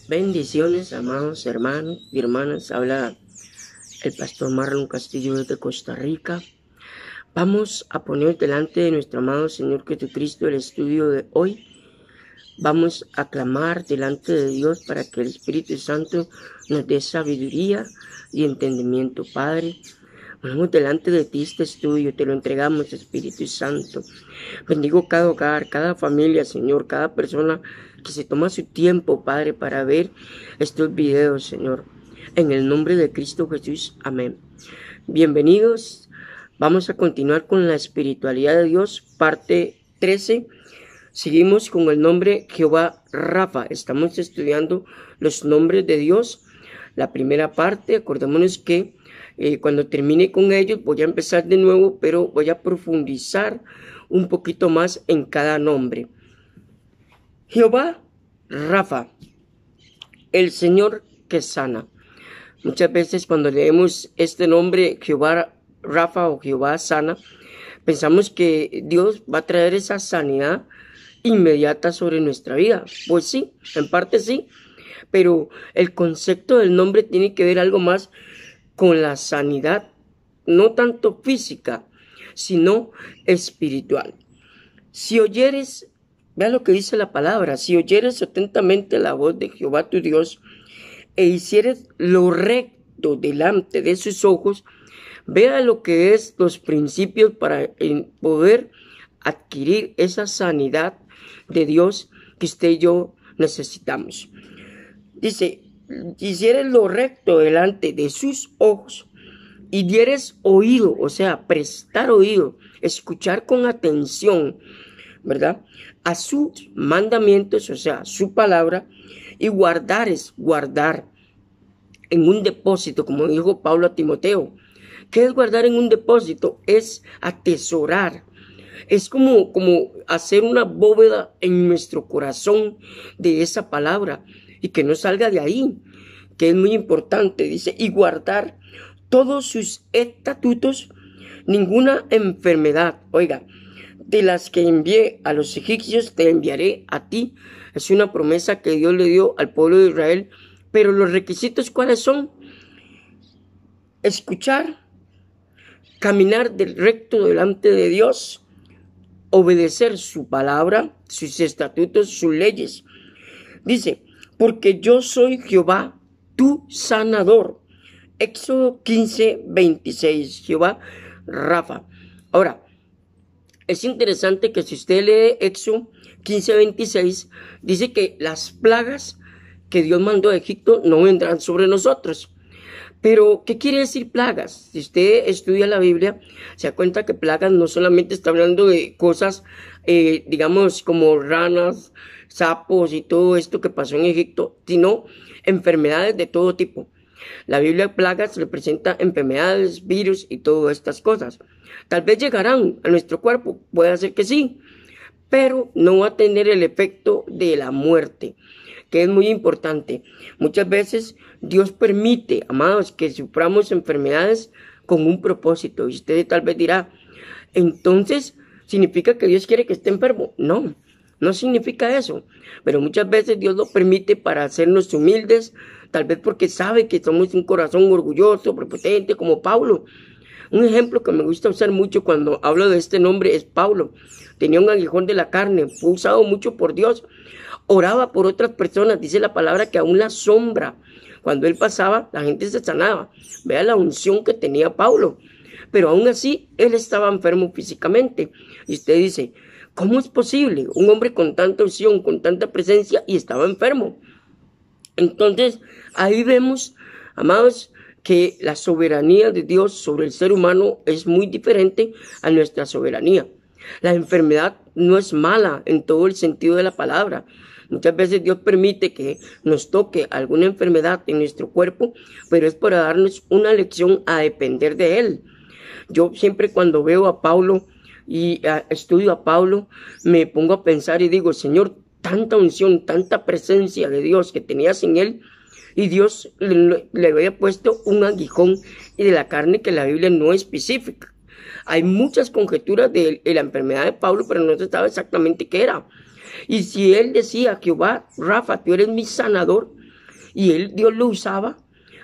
Bendiciones, amados hermanos y hermanas. Habla el pastor Marlon Castillo desde Costa Rica. Vamos a poner delante de nuestro amado Señor Jesucristo el estudio de hoy. Vamos a clamar delante de Dios para que el Espíritu Santo nos dé sabiduría y entendimiento. Padre, ponemos delante de ti este estudio, te lo entregamos, Espíritu Santo. Bendigo cada hogar, cada familia, Señor, cada persona que se toma su tiempo, Padre, para ver estos videos, Señor. En el nombre de Cristo Jesús, amén. Bienvenidos. Vamos a continuar con la espiritualidad de Dios, parte 13. Seguimos con el nombre Jehová Rafa. Estamos estudiando los nombres de Dios. La primera parte, acordémonos que cuando termine con ellos voy a empezar de nuevo, pero voy a profundizar un poquito más en cada nombre. Jehová Rafa, el Señor que sana. Muchas veces cuando leemos este nombre Jehová Rafa o Jehová sana, pensamos que Dios va a traer esa sanidad inmediata sobre nuestra vida. Pues sí, en parte sí, pero el concepto del nombre tiene que ver algo más con la sanidad, no tanto física, sino espiritual. Si oyeres, vea lo que dice la palabra, si oyeres atentamente la voz de Jehová tu Dios e hicieres lo recto delante de sus ojos, vea lo que es los principios para poder adquirir esa sanidad de Dios que usted y yo necesitamos. Dice, hicieres lo recto delante de sus ojos y dieres oído, o sea, prestar oído, escuchar con atención, ¿verdad? A sus mandamientos, o sea, su palabra, y guardar en un depósito, como dijo Pablo a Timoteo. ¿Qué es guardar en un depósito? Es atesorar. Es como hacer una bóveda en nuestro corazón de esa palabra y que no salga de ahí, que es muy importante. Dice, y guardar todos sus estatutos, ninguna enfermedad. Oiga, de las que envié a los egipcios te enviaré a ti. Es una promesa que Dios le dio al pueblo de Israel. Pero los requisitos, ¿cuáles son? Escuchar, caminar del recto delante de Dios, obedecer su palabra, sus estatutos, sus leyes. Dice, porque yo soy Jehová, tu sanador. Éxodo 15:26, Jehová Rafa. Ahora, es interesante que si usted lee Éxodo 15:26, dice que las plagas que Dios mandó a Egipto no vendrán sobre nosotros. Pero, ¿qué quiere decir plagas? Si usted estudia la Biblia, se da cuenta que plagas no solamente está hablando de cosas, digamos, como ranas, sapos y todo esto que pasó en Egipto, sino enfermedades de todo tipo. La Biblia plagas representa enfermedades, virus y todas estas cosas. Tal vez llegarán a nuestro cuerpo, puede ser que sí, pero no va a tener el efecto de la muerte, que es muy importante. Muchas veces Dios permite, amados, que suframos enfermedades con un propósito. Y usted tal vez dirá, entonces, ¿significa que Dios quiere que esté enfermo? No, no significa eso. Pero muchas veces Dios lo permite para hacernos humildes, tal vez porque sabe que somos un corazón orgulloso, prepotente, como Pablo. Un ejemplo que me gusta usar mucho cuando hablo de este nombre es Pablo. Tenía un aguijón de la carne, fue usado mucho por Dios. Oraba por otras personas, dice la palabra que aún la sombra, cuando él pasaba, la gente se sanaba. Vea la unción que tenía Pablo. Pero aún así, él estaba enfermo físicamente. Y usted dice, ¿cómo es posible? Un hombre con tanta unción, con tanta presencia, y estaba enfermo. Entonces, ahí vemos, amados, que la soberanía de Dios sobre el ser humano es muy diferente a nuestra soberanía. La enfermedad no es mala en todo el sentido de la palabra. Muchas veces Dios permite que nos toque alguna enfermedad en nuestro cuerpo, pero es para darnos una lección a depender de Él. Yo siempre cuando veo a Pablo y estudio a Pablo, me pongo a pensar y digo, Señor, tanta unción, tanta presencia de Dios que tenías en Él, y Dios le había puesto un aguijón de la carne que la Biblia no especifica. Hay muchas conjeturas de la enfermedad de Pablo, pero no se sabe exactamente qué era. Y si él decía, Jehová Rafa, tú eres mi sanador, y Dios lo usaba.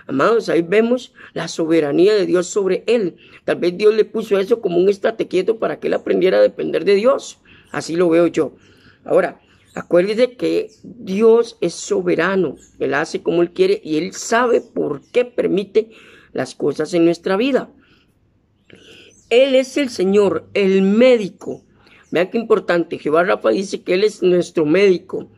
Amados, ahí vemos la soberanía de Dios sobre él. Tal vez Dios le puso eso como un estate quieto para que él aprendiera a depender de Dios. Así lo veo yo. Ahora, acuérdese que Dios es soberano. Él hace como Él quiere y Él sabe por qué permite las cosas en nuestra vida. Él es el Señor, el médico. Vean qué importante. Jehová Rafa dice que Él es nuestro médico.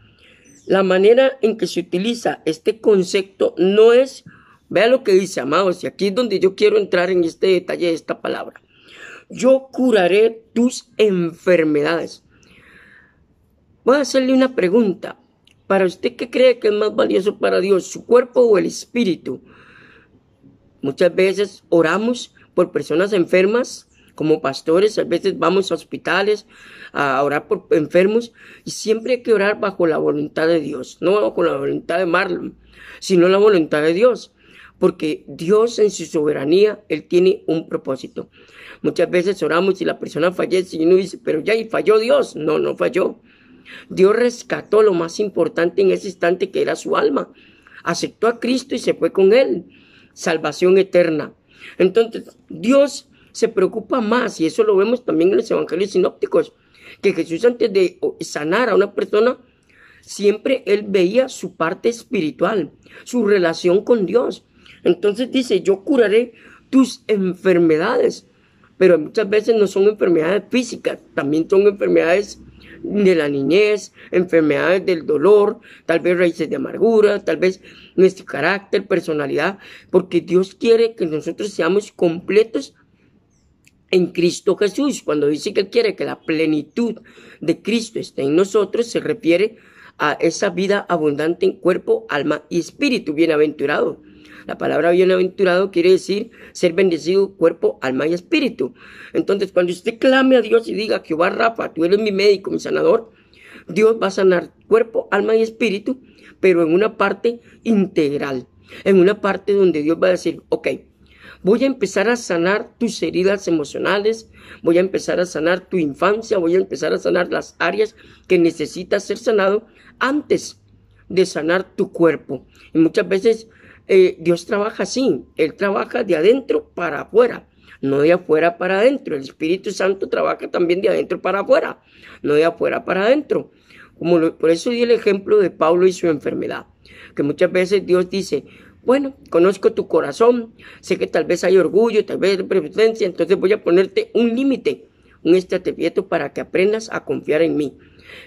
La manera en que se utiliza este concepto no es... Vean lo que dice, amados, y aquí es donde yo quiero entrar en este detalle de esta palabra. Yo curaré tus enfermedades. Voy a hacerle una pregunta. Para usted, ¿qué cree que es más valioso para Dios, su cuerpo o el espíritu? Muchas veces oramos por personas enfermas, como pastores, a veces vamos a hospitales a orar por enfermos, y siempre hay que orar bajo la voluntad de Dios, no bajo la voluntad de Marlon, sino la voluntad de Dios. Porque Dios en su soberanía, Él tiene un propósito. Muchas veces oramos y la persona fallece y uno dice, pero ya, ¿y falló Dios? No, no falló. Dios rescató lo más importante en ese instante, que era su alma. Aceptó a Cristo y se fue con Él. Salvación eterna. Entonces, Dios se preocupa más, y eso lo vemos también en los evangelios sinópticos, que Jesús, antes de sanar a una persona, siempre Él veía su parte espiritual, su relación con Dios. Entonces dice, yo curaré tus enfermedades, pero muchas veces no son enfermedades físicas, también son enfermedades de la niñez, enfermedades del dolor, tal vez raíces de amargura, tal vez nuestro carácter, personalidad, porque Dios quiere que nosotros seamos completos en Cristo Jesús. Cuando dice que Él quiere que la plenitud de Cristo esté en nosotros, se refiere a esa vida abundante en cuerpo, alma y espíritu, bienaventurado. La palabra bienaventurado quiere decir ser bendecido cuerpo, alma y espíritu. Entonces, cuando usted clame a Dios y diga, Jehová Rafa, tú eres mi médico, mi sanador, Dios va a sanar cuerpo, alma y espíritu, pero en una parte integral, en una parte donde Dios va a decir, ok, voy a empezar a sanar tus heridas emocionales, voy a empezar a sanar tu infancia, voy a empezar a sanar las áreas que necesitas ser sanado antes de sanar tu cuerpo. Y muchas veces Dios trabaja así, Él trabaja de adentro para afuera, no de afuera para adentro. El Espíritu Santo trabaja también de adentro para afuera, no de afuera para adentro. Por eso di el ejemplo de Pablo y su enfermedad, que muchas veces Dios dice, bueno, conozco tu corazón, sé que tal vez hay orgullo, tal vez hay prepotencia, entonces voy a ponerte un límite, un estate quieto para que aprendas a confiar en mí.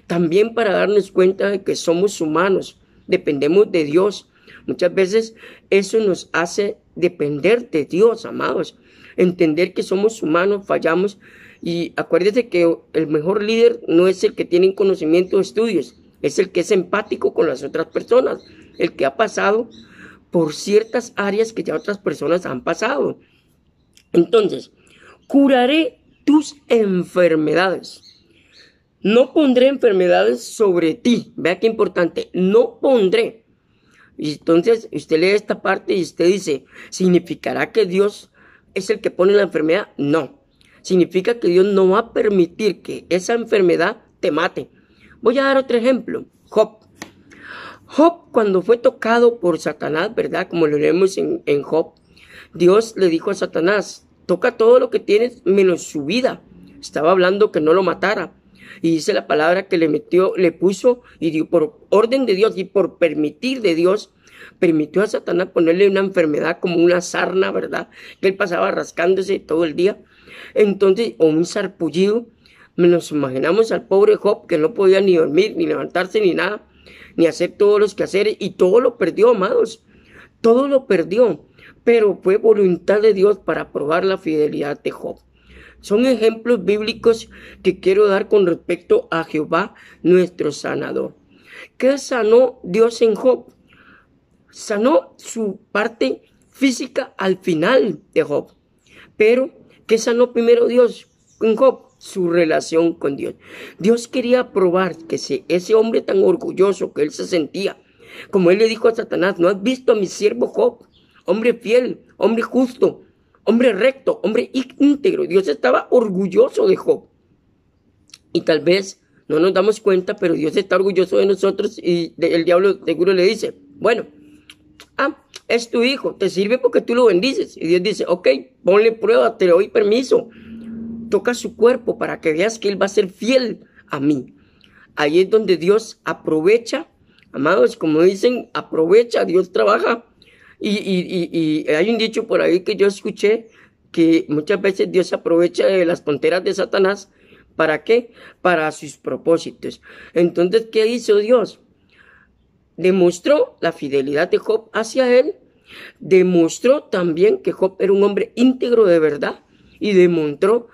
También para darnos cuenta de que somos humanos, dependemos de Dios. Muchas veces eso nos hace depender de Dios, amados. Entender que somos humanos, fallamos. Y acuérdate que el mejor líder no es el que tiene conocimiento o estudios, es el que es empático con las otras personas, el que ha pasado por ciertas áreas que ya otras personas han pasado. Entonces, curaré tus enfermedades. No pondré enfermedades sobre ti. Vea qué importante. No pondré. Y entonces usted lee esta parte y usted dice, ¿significará que Dios es el que pone la enfermedad? No. Significa que Dios no va a permitir que esa enfermedad te mate. Voy a dar otro ejemplo. Job. Job, cuando fue tocado por Satanás, ¿verdad? Como lo leemos en Job, Dios le dijo a Satanás, toca todo lo que tienes menos su vida. Estaba hablando que no lo matara. Y dice la palabra que le puso, y dio por orden de Dios y por permitir de Dios, permitió a Satanás ponerle una enfermedad como una sarna, ¿verdad? Que él pasaba rascándose todo el día. Entonces, o un sarpullido. Nos imaginamos al pobre Job que no podía ni dormir, ni levantarse, ni nada, ni hacer todos los quehaceres, y todo lo perdió, amados. Todo lo perdió, pero fue voluntad de Dios para probar la fidelidad de Job. Son ejemplos bíblicos que quiero dar con respecto a Jehová, nuestro sanador. ¿Qué sanó Dios en Job? Sanó su parte física al final de Job. Pero, ¿qué sanó primero Dios en Job? Su relación con Dios. Dios quería probar que ese hombre tan orgulloso que él se sentía, como él le dijo a Satanás, ¿no has visto a mi siervo Job? Hombre fiel, hombre justo, hombre recto, hombre íntegro. Dios estaba orgulloso de Job. Y tal vez no nos damos cuenta, pero Dios está orgulloso de nosotros, y el diablo seguro le dice, bueno, es tu hijo, te sirve porque tú lo bendices. Y Dios dice, ok, ponle prueba, te doy permiso. Toca su cuerpo para que veas que él va a ser fiel a mí. Ahí es donde Dios aprovecha, amados, como dicen, aprovecha, Dios trabaja. Y hay un dicho por ahí que yo escuché, que muchas veces Dios aprovecha de las tonteras de Satanás. ¿Para qué? Para sus propósitos. Entonces, ¿qué hizo Dios? Demostró la fidelidad de Job hacia él, demostró también que Job era un hombre íntegro de verdad y demostró,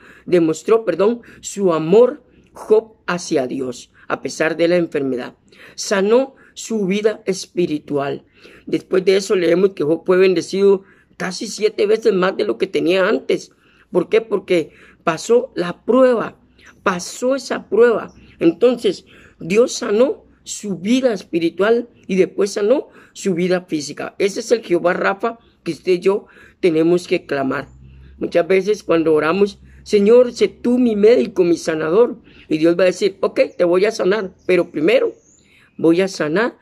su amor Job hacia Dios a pesar de la enfermedad. Sanó su vida espiritual. Después de eso leemos que Job fue bendecido casi 7 veces más de lo que tenía antes. ¿Por qué? Porque pasó la prueba, pasó esa prueba. Entonces Dios sanó su vida espiritual y después sanó su vida física. Ese es el Jehová Rafa que usted y yo tenemos que clamar. Muchas veces cuando oramos, Señor, sé tú mi médico, mi sanador. Y Dios va a decir, ok, te voy a sanar, pero primero voy a sanar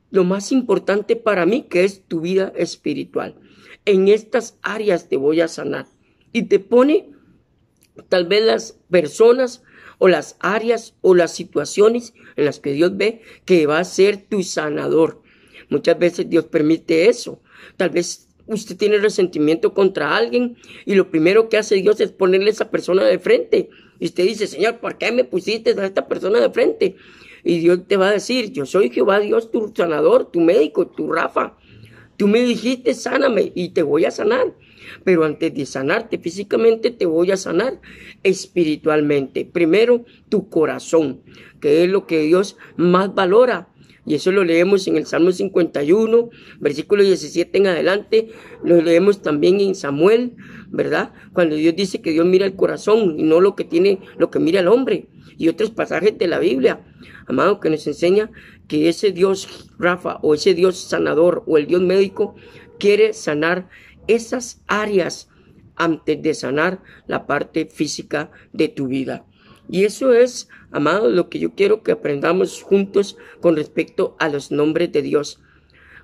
lo más importante para mí, que es tu vida espiritual. En estas áreas te voy a sanar. Y te pone tal vez las personas o las áreas o las situaciones en las que Dios ve que va a ser tu sanador. Muchas veces Dios permite eso. Tal vez usted tiene resentimiento contra alguien y lo primero que hace Dios es ponerle a esa persona de frente. Y usted dice, Señor, ¿por qué me pusiste a esta persona de frente? Y Dios te va a decir, yo soy Jehová Dios, tu sanador, tu médico, tu Rafa. Tú me dijiste, sáname, y te voy a sanar. Pero antes de sanarte físicamente, te voy a sanar espiritualmente. Primero, tu corazón, que es lo que Dios más valora. Y eso lo leemos en el Salmo 51, versículo 17 en adelante. Lo leemos también en Samuel, ¿verdad? Cuando Dios dice que Dios mira el corazón y no lo que mira el hombre. Y otros pasajes de la Biblia, amado, que nos enseña que ese Dios Rafa o ese Dios sanador o el Dios médico quiere sanar esas áreas antes de sanar la parte física de tu vida. Y eso es, amado, lo que yo quiero que aprendamos juntos con respecto a los nombres de Dios.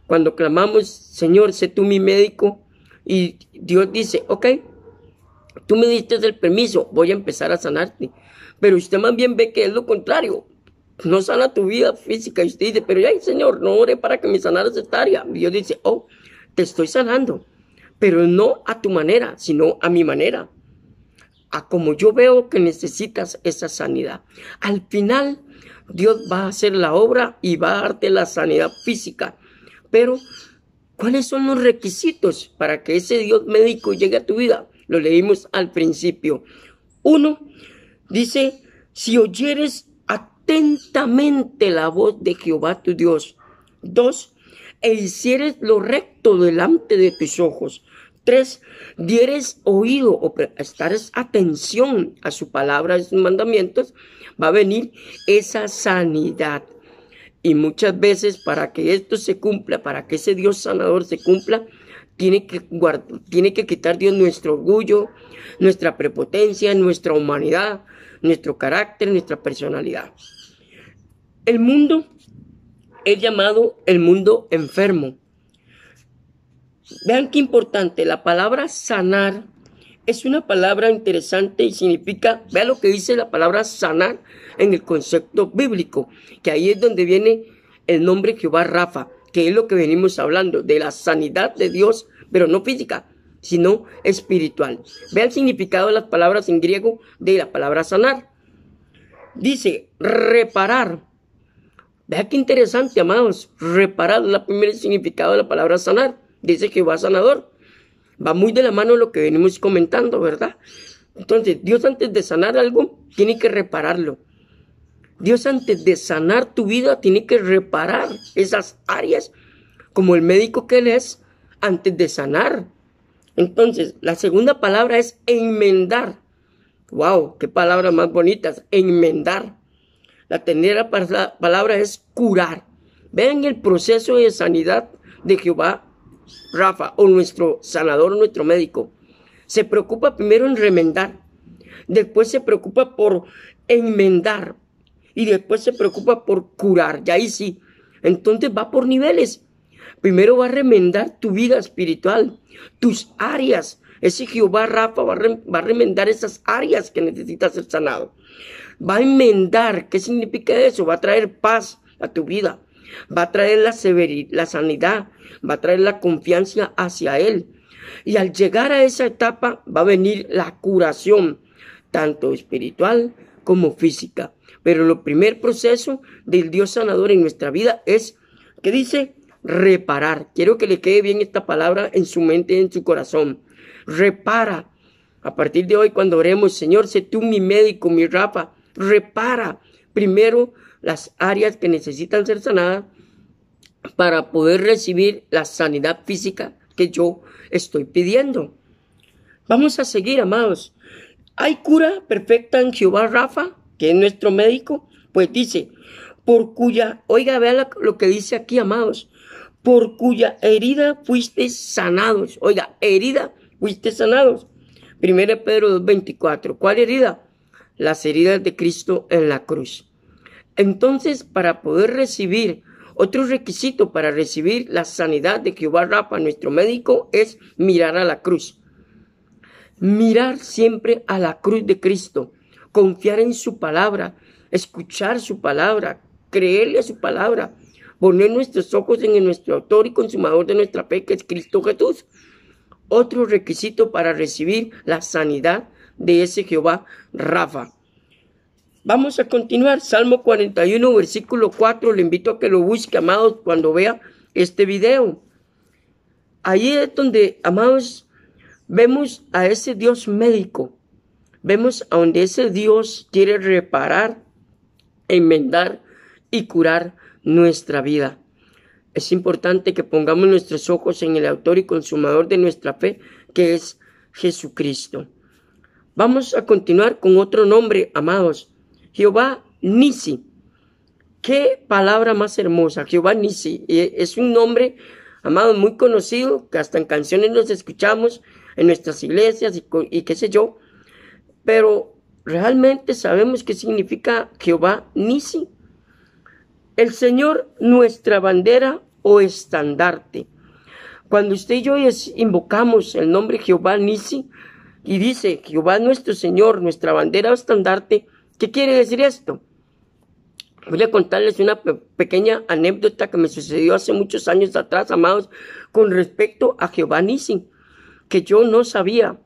Cuando clamamos, Señor, sé tú mi médico, y Dios dice, ok, tú me diste el permiso, voy a empezar a sanarte. Pero usted más bien ve que es lo contrario. No sana tu vida física. Y usted dice, pero ay, Señor, no oré para que me sanaras esta área. Y Dios dice, oh, te estoy sanando, pero no a tu manera, sino a mi manera. A como yo veo que necesitas esa sanidad. Al final, Dios va a hacer la obra y va a darte la sanidad física. Pero, ¿cuáles son los requisitos para que ese Dios médico llegue a tu vida? Lo leímos al principio. 1, dice, si oyeres atentamente la voz de Jehová tu Dios. 2, e hicieres lo recto delante de tus ojos. 3, dieres oído o prestares atención a su palabra y sus mandamientos, va a venir esa sanidad. Y muchas veces para que esto se cumpla, para que ese Dios sanador se cumpla, tiene que quitar Dios nuestro orgullo, nuestra prepotencia, nuestra humanidad, nuestro carácter, nuestra personalidad. El mundo es llamado el mundo enfermo. Vean qué importante, la palabra sanar es una palabra interesante y significa, vean lo que dice la palabra sanar en el concepto bíblico, que ahí es donde viene el nombre Jehová Rafa, que es lo que venimos hablando, de la sanidad de Dios, pero no física, sino espiritual. Vean el significado de las palabras en griego de la palabra sanar. Dice reparar. Vean qué interesante, amados, reparar es el primer significado de la palabra sanar. Dice Jehová sanador. Va muy de la mano lo que venimos comentando, ¿verdad? Entonces, Dios antes de sanar algo, tiene que repararlo. Dios antes de sanar tu vida, tiene que reparar esas áreas, como el médico que Él es, antes de sanar. Entonces, la segunda palabra es enmendar. ¡Wow! ¡Qué palabras más bonitas! Enmendar. La tercera palabra es curar. Vean el proceso de sanidad de Jehová Rafa, o nuestro sanador, nuestro médico. Se preocupa primero en remendar, después se preocupa por enmendar y después se preocupa por curar. Y ahí sí, entonces va por niveles. Primero va a remendar tu vida espiritual, tus áreas. Ese Jehová Rafa va a remendar esas áreas que necesitas ser sanado. Va a enmendar. ¿Qué significa eso? Va a traer paz a tu vida. Va a traer la sanidad. Va a traer la confianza hacia Él. Y al llegar a esa etapa va a venir la curación, tanto espiritual como física. Pero el primer proceso del Dios sanador en nuestra vida es, ¿qué dice? Reparar. Quiero que le quede bien esta palabra en su mente y en su corazón. Repara. A partir de hoy, cuando oremos, Señor, sé tú mi médico, mi Rafa. Repara primero las áreas que necesitan ser sanadas para poder recibir la sanidad física que yo estoy pidiendo. Vamos a seguir, amados. ¿Hay cura perfecta en Jehová Rafa, que es nuestro médico? Pues dice, por cuya, oiga, vea lo que dice aquí, amados, por cuya herida fuiste sanados. Oiga, herida fuiste sanados. 1 Pedro 2:24. ¿Cuál herida? Las heridas de Cristo en la cruz. Entonces, para poder recibir, otro requisito para recibir la sanidad de Jehová Rafa, nuestro médico, es mirar a la cruz. Mirar siempre a la cruz de Cristo, confiar en su palabra, escuchar su palabra, creerle a su palabra, poner nuestros ojos en nuestro autor y consumador de nuestra fe, que es Cristo Jesús. Otro requisito para recibir la sanidad de ese Jehová Rafa. Vamos a continuar. Salmo 41, versículo 4. Le invito a que lo busque, amados, cuando vea este video. Ahí es donde, amados, vemos a ese Dios médico. Vemos a donde ese Dios quiere reparar, enmendar y curar nuestra vida. Es importante que pongamos nuestros ojos en el autor y consumador de nuestra fe, que es Jesucristo. Vamos a continuar con otro nombre, amados. Jehová Nisi. Qué palabra más hermosa, Jehová Nisi. Es un nombre, amados, muy conocido, que hasta en canciones los escuchamos en nuestras iglesias y qué sé yo. Pero realmente sabemos qué significa Jehová Nisi. El Señor, nuestra bandera o estandarte. Cuando usted y yo invocamos el nombre Jehová Nisi y dice Jehová nuestro Señor, nuestra bandera o estandarte, ¿qué quiere decir esto? Voy a contarles una pequeña anécdota que me sucedió hace muchos años atrás, amados, con respecto a Jehová Nisi, que yo no sabía.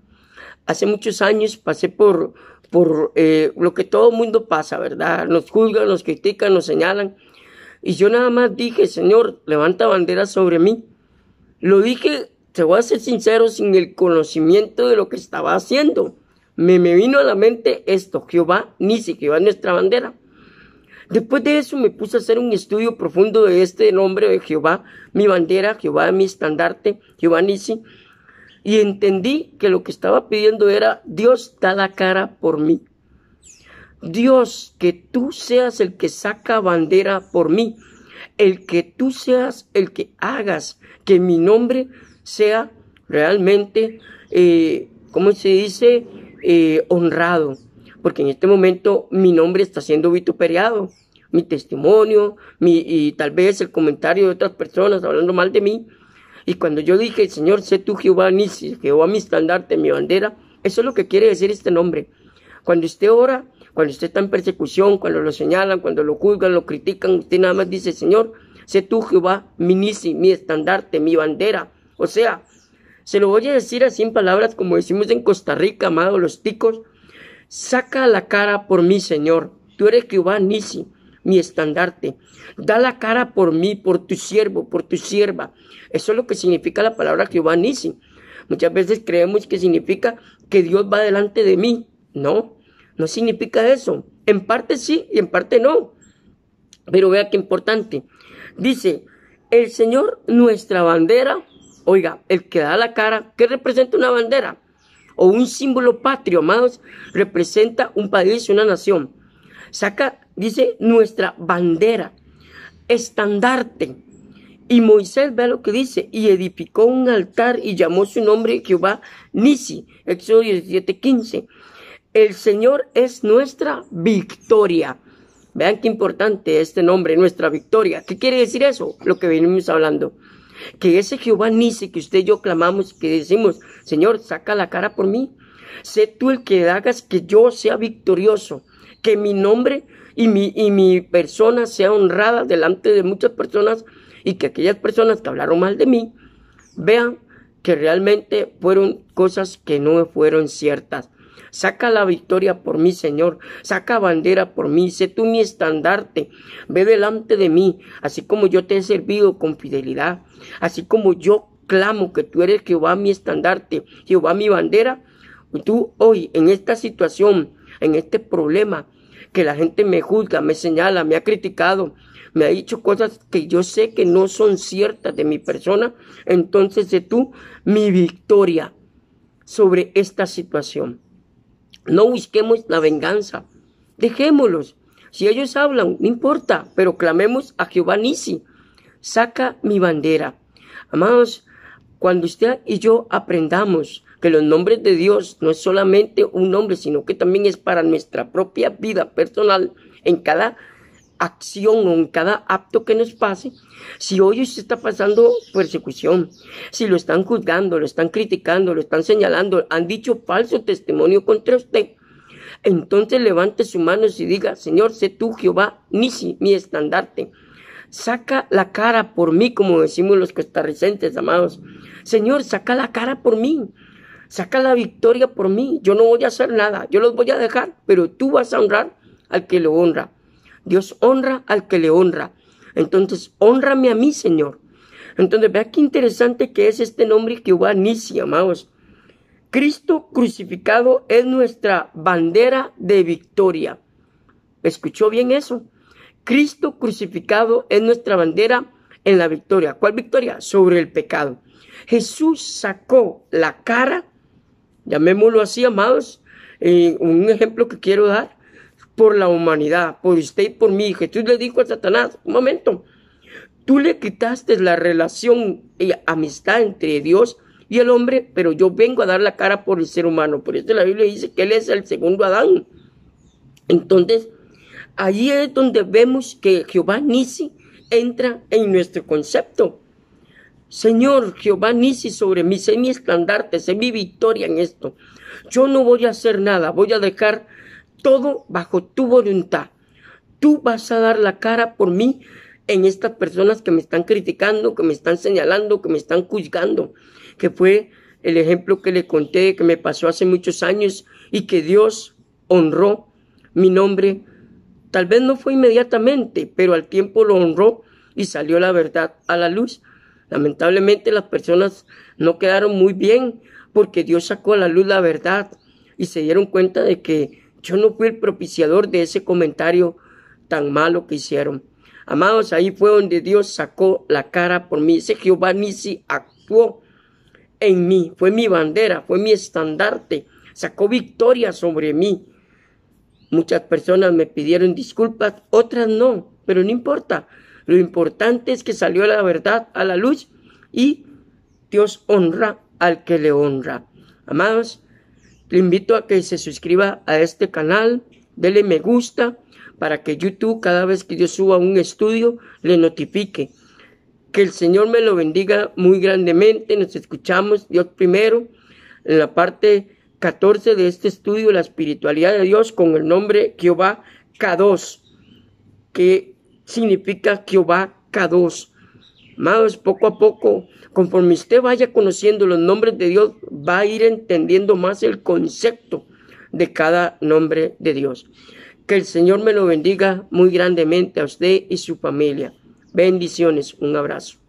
Hace muchos años pasé por lo que todo el mundo pasa, ¿verdad? Nos juzgan, nos critican, nos señalan. Y yo nada más dije, Señor, levanta bandera sobre mí. Lo dije, te voy a ser sincero, sin el conocimiento de lo que estaba haciendo. Me vino a la mente esto, Jehová Nisi, Jehová es nuestra bandera. Después de eso me puse a hacer un estudio profundo de este nombre de Jehová, mi bandera, Jehová mi estandarte, Jehová Nisi. Y entendí que lo que estaba pidiendo era, Dios, da la cara por mí. Dios, que tú seas el que saca bandera por mí. El que tú seas el que hagas que mi nombre sea realmente, ¿cómo se dice? Honrado. Porque en este momento mi nombre está siendo vituperiado. Mi testimonio, y tal vez el comentario de otras personas hablando mal de mí. Y cuando yo dije, Señor, sé tú Jehová Nisi, Jehová mi estandarte, mi bandera, eso es lo que quiere decir este nombre. Cuando usted ora, cuando usted está en persecución, cuando lo señalan, cuando lo juzgan, lo critican, usted nada más dice, Señor, sé tú Jehová mi Nisi, mi estandarte, mi bandera. O sea, se lo voy a decir así en palabras como decimos en Costa Rica, amados los ticos, saca la cara por mí, Señor. Tú eres Jehová Nisi, mi estandarte. Da la cara por mí, por tu siervo, por tu sierva. Eso es lo que significa la palabra Jehová Nisi. Muchas veces creemos que significa que Dios va delante de mí. No, no significa eso. En parte sí y en parte no. Pero vea qué importante. Dice, el Señor, nuestra bandera. Oiga, el que da la cara, ¿qué representa una bandera? O un símbolo patrio, amados, representa un país, una nación. Saca, dice, nuestra bandera, estandarte. Y Moisés, vea lo que dice, y edificó un altar y llamó su nombre Jehová Nisi, Éxodo 17:15. El Señor es nuestra victoria. Vean qué importante este nombre, nuestra victoria. ¿Qué quiere decir eso? Lo que venimos hablando. Que ese Jehová Nisi que usted y yo clamamos, que decimos, Señor, saca la cara por mí. Sé tú el que hagas que yo sea victorioso, que mi nombre y mi persona sea honrada delante de muchas personas, y que aquellas personas que hablaron mal de mí vean que realmente fueron cosas que no fueron ciertas. Saca la victoria por mí, Señor. Saca bandera por mí. Sé tú mi estandarte. Ve delante de mí, así como yo te he servido con fidelidad, así como yo clamo que tú eres Jehová mi estandarte, Jehová mi bandera. Tú hoy en esta situación, en este problema, que la gente me juzga, me señala, me ha criticado, me ha dicho cosas que yo sé que no son ciertas de mi persona, entonces sé tú mi victoria sobre esta situación. No busquemos la venganza, dejémoslos. Si ellos hablan, no importa, pero clamemos a Jehová Nisi. Saca mi bandera. Amados, cuando usted y yo aprendamos que los nombres de Dios no es solamente un nombre, sino que también es para nuestra propia vida personal, en cada acción o en cada acto que nos pase. Si hoy usted está pasando persecución, si lo están juzgando, lo están criticando, lo están señalando, han dicho falso testimonio contra usted, entonces levante sus manos y diga, Señor, sé tú Jehová Nisi, mi estandarte. Saca la cara por mí, como decimos los costarricenses, amados. Señor, saca la cara por mí. Saca la victoria por mí. Yo no voy a hacer nada. Yo los voy a dejar, pero tú vas a honrar al que lo honra. Dios honra al que le honra. Entonces, hónrame a mí, Señor. Entonces, vea qué interesante que es este nombre Jehová Nisi, amados. Cristo crucificado es nuestra bandera de victoria. ¿Escuchó bien eso? Cristo crucificado es nuestra bandera en la victoria. ¿Cuál victoria? Sobre el pecado. Jesús sacó la cara, llamémoslo así, amados, un ejemplo que quiero dar, por la humanidad, por usted y por mí. Jesús le dijo a Satanás, un momento, tú le quitaste la relación y amistad entre Dios y el hombre, pero yo vengo a dar la cara por el ser humano. Por eso la Biblia dice que él es el segundo Adán. Entonces, allí es donde vemos que Jehová Nisi entra en nuestro concepto. Señor, Jehová Nisi sobre mí, sé mi estandarte, sé mi victoria en esto. Yo no voy a hacer nada, voy a dejar todo bajo tu voluntad. Tú vas a dar la cara por mí en estas personas que me están criticando, que me están señalando, que me están juzgando, que fue el ejemplo que le conté, que me pasó hace muchos años y que Dios honró mi nombre. Tal vez no fue inmediatamente, pero al tiempo lo honró y salió la verdad a la luz. Lamentablemente las personas no quedaron muy bien porque Dios sacó a la luz la verdad y se dieron cuenta de que yo no fui el propiciador de ese comentario tan malo que hicieron. Amados, ahí fue donde Dios sacó la cara por mí. Ese Jehová Nisi actuó en mí, fue mi bandera, fue mi estandarte, sacó victoria sobre mí. Muchas personas me pidieron disculpas, otras no, pero no importa. Lo importante es que salió la verdad a la luz y Dios honra al que le honra. Amados, le invito a que se suscriba a este canal, dele me gusta para que YouTube cada vez que yo suba un estudio le notifique. Que el Señor me lo bendiga muy grandemente. Nos escuchamos, Dios primero, en la parte 14 de este estudio, la espiritualidad de Dios, con el nombre Jehová Kadosh, que significa Jehová Kadosh. Amados, poco a poco, conforme usted vaya conociendo los nombres de Dios, va a ir entendiendo más el concepto de cada nombre de Dios. Que el Señor me lo bendiga muy grandemente a usted y su familia. Bendiciones, un abrazo.